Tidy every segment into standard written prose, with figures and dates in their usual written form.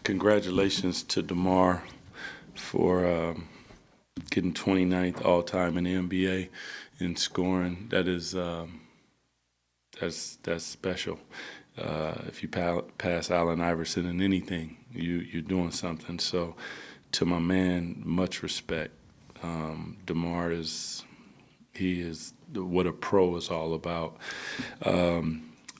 Congratulations to DeMar for getting 29th all-time in the NBA in scoring. That's special. If you pass Allen Iverson in anything, you're doing something. So, to my man, much respect. DeMar is what a pro is all about.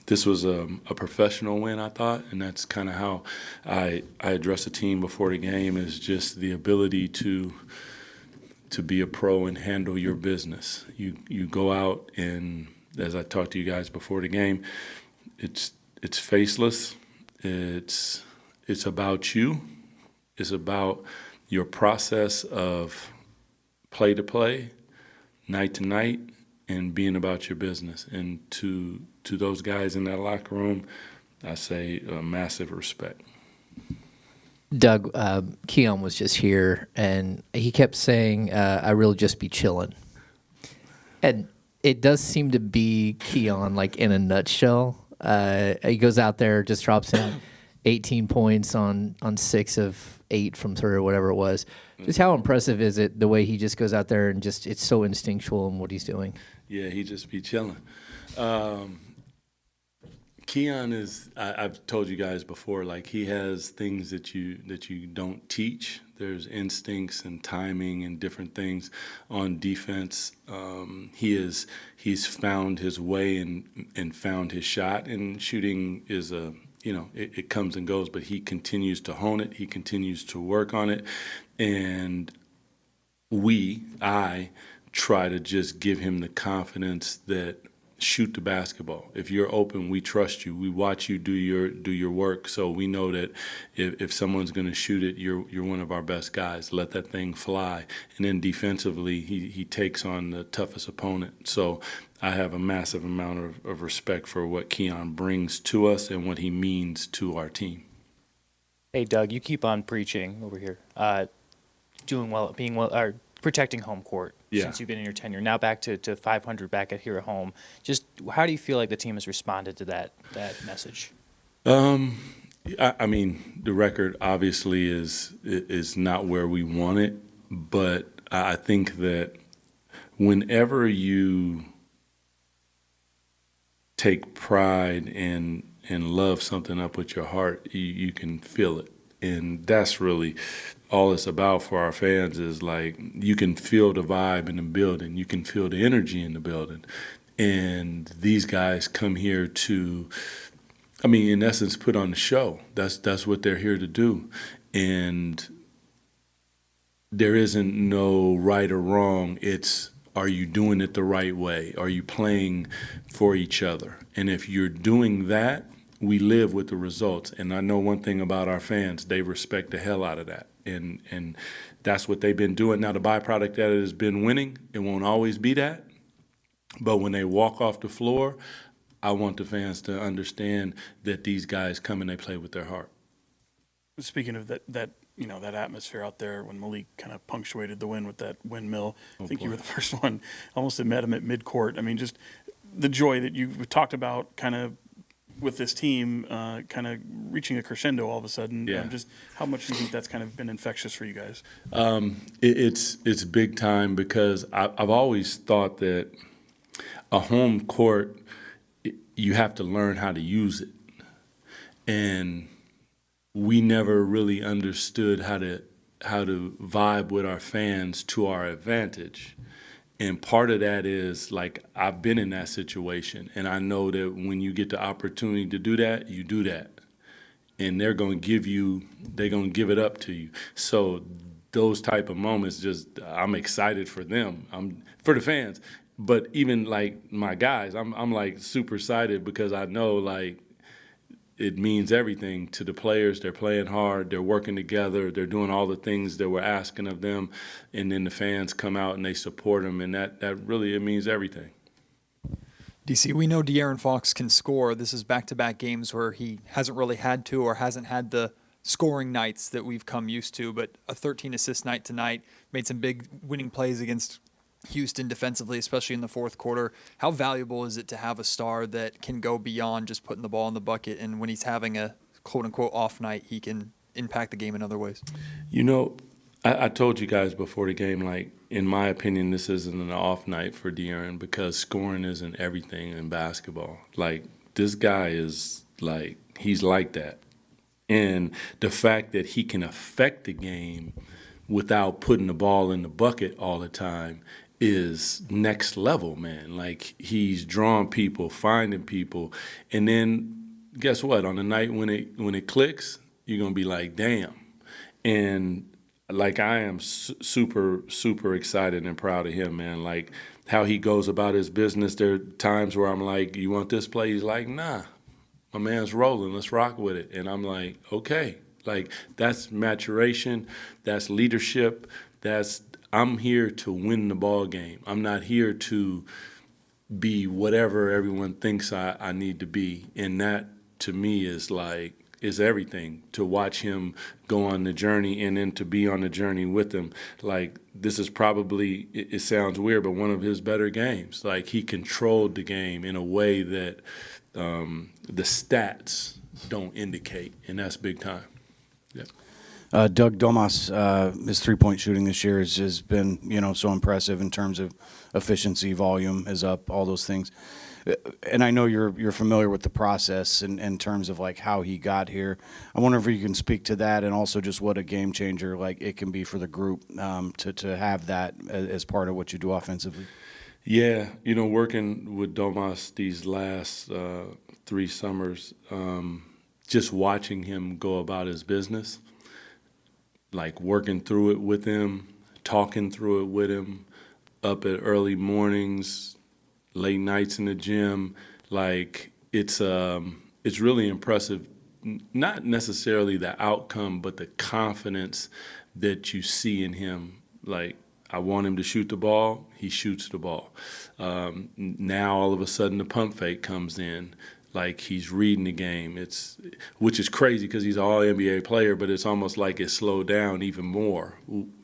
This was a professional win, I thought, and that's kind of how I address the team before the game, is just the ability to be a pro and handle your business. You go out, and as I talked to you guys before the game, it's faceless. It's about you. It's about your process of play to play, night to night, and being about your business. And to those guys in that locker room, I say massive respect. Doug, Keon was just here, and he kept saying, I really just be chilling. And it does seem to be Keon, like, in a nutshell. He goes out there, just drops in 18 points on 6 of 8 from 3 or whatever it was. Just how impressive is it, the way he just goes out there and just, it's so instinctual in what he's doing? Yeah, he just be chilling. Keon is, I've told you guys before, like, he has things that you don't teach. There's instincts and timing and different things on defense. He's found his way and found his shot, and shooting is it comes and goes, but he continues to hone it. He continues to work on it. And I try to just give him the confidence that shoot the basketball. If you're open, we trust you. We watch you do your work, so we know that if someone's going to shoot it, you're one of our best guys. Let that thing fly. And then defensively, he takes on the toughest opponent. So I have a massive amount of respect for what Keon brings to us and what he means to our team. Hey, Doug, you keep on preaching over here, doing well, being well, or protecting home court since you've been in your tenure. Now back to 500 back here at home. Just how do you feel like the team has responded to that message? I mean, the record obviously is not where we want it, but I think that whenever you take pride and love something up with your heart, you can feel it. And that's really all it's about for our fans, is like, you can feel the vibe in the building. You can feel the energy in the building. And these guys come here to, in essence, put on the show. That's what they're here to do. And there isn't no right or wrong. It's, are you doing it the right way? Are you playing for each other? And if you're doing that, we live with the results. And I know one thing about our fans, they respect the hell out of that. And that's what they've been doing. Now, the byproduct that it has been winning, it won't always be that. But when they walk off the floor, I want the fans to understand that these guys come and they play with their heart. Speaking of that atmosphere out there, when Malik kind of punctuated the win with that windmill, I think you were the first one. Almost met him at midcourt. I mean, just the joy that you talked about, kind of with this team, kind of reaching a crescendo all of a sudden. Yeah. Just how much do you think that's kind of been infectious for you guys? It's big time, because I've always thought that a home court, you have to learn how to use it. And we never really understood how to vibe with our fans to our advantage. And part of that is, like, I've been in that situation, and I know that when you get the opportunity to do that, you do that. And they're going to give it up to you. So those type of moments, I'm excited for them. For the fans. But even, like, my guys, I'm like super excited, because I know, like, it means everything to the players. They're playing hard. They're working together. They're doing all the things that we're asking of them. And then the fans come out and they support them. And that really, it means everything. DC, we know De'Aaron Fox can score. This is back-to-back games where he hasn't really had to, or hasn't had the scoring nights that we've come used to. But a 13-assist night tonight, made some big winning plays against Houston defensively, especially in the fourth quarter. How valuable is it to have a star that can go beyond just putting the ball in the bucket, and when he's having a quote-unquote off night, he can impact the game in other ways? You know, I told you guys before the game, like, in my opinion, this isn't an off night for De'Aaron because scoring isn't everything in basketball. Like, this guy is, like, he's like that. And the fact that he can affect the game without putting the ball in the bucket all the time is next level, man. Like, he's drawing people, finding people, and then guess what? On the night when it clicks, you're gonna be like, damn. And like, I am super excited and proud of him, man. Like, how he goes about his business. There are times where I'm like, you want this play? He's like, nah, my man's rolling. Let's rock with it. And I'm like, okay. Like, that's maturation. That's leadership. I'm here to win the ball game. I'm not here to be whatever everyone thinks I need to be. And that, to me, is everything. To watch him go on the journey and then to be on the journey with him. Like, this is probably, it sounds weird, but one of his better games. Like, he controlled the game in a way that the stats don't indicate, and that's big time. Yeah. Doug Domas, his three-point shooting this year has been, so impressive in terms of efficiency, volume is up, all those things. And I know you're familiar with the process in terms of like how he got here. I wonder if you can speak to that and also just what a game changer like it can be for the group to have that as part of what you do offensively. Yeah, working with Domas these last 3 summers, just watching him go about his business, like working through it with him, talking through it with him, up at early mornings, late nights in the gym. Like, it's really impressive. Not necessarily the outcome, but the confidence that you see in him. Like, I want him to shoot the ball, he shoots the ball. Now all of a sudden the pump fake comes in. Like, he's reading the game. Which is crazy because he's an all-NBA player, but it's almost like it's slowed down even more,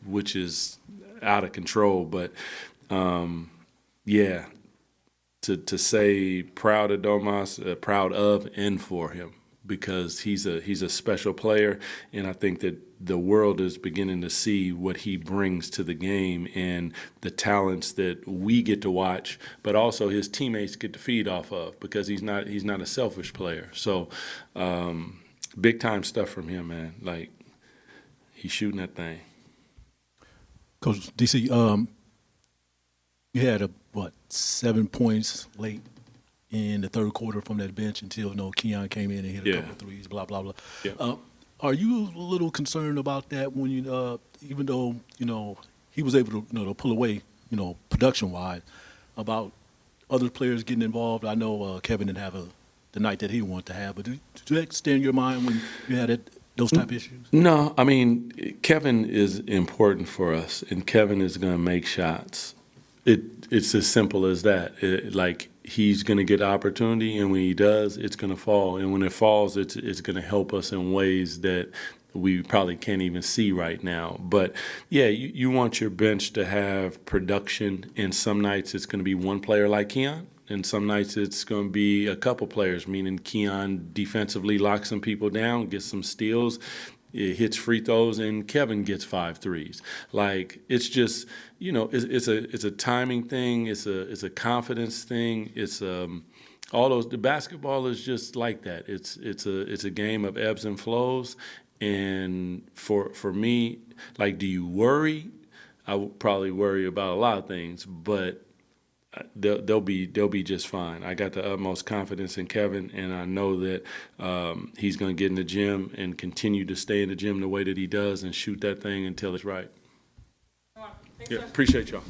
which is out of control. But yeah. To say proud of Domas, proud of and for him, because he's a special player, and I think that the world is beginning to see what he brings to the game and the talents that we get to watch, but also his teammates get to feed off of, because he's not a selfish player. So big time stuff from him, man. Like, he's shooting that thing. Coach DC, you had 7 points late in the third quarter from that bench until Keon came in and hit a couple of threes, blah, blah, blah. Yeah. Are you a little concerned about that when even though, he was able to pull away, production-wise, about other players getting involved? I know Kevin didn't have the night that he wanted to have, but did that stay in your mind when you had those type of issues? No, I mean, Kevin is important for us, and Kevin is going to make shots. It's as simple as that. Like, he's going to get opportunity, and when he does, it's going to fall. And when it falls, it's going to help us in ways that we probably can't even see right now. But, yeah, you want your bench to have production, and some nights it's going to be one player like Keon, and some nights it's going to be a couple players, meaning Keon defensively locks some people down, gets some steals, it hits free throws, and Kevin gets 5 threes. Like, it's just, it's a timing thing. It's a confidence thing. It's all those. The basketball is just like that. It's a game of ebbs and flows. And for me, like, do you worry? I would probably worry about a lot of things, but they'll be just fine. I got the utmost confidence in Kevin, and I know that he's going to get in the gym and continue to stay in the gym the way that he does and shoot that thing until it's right. Yeah, appreciate y'all.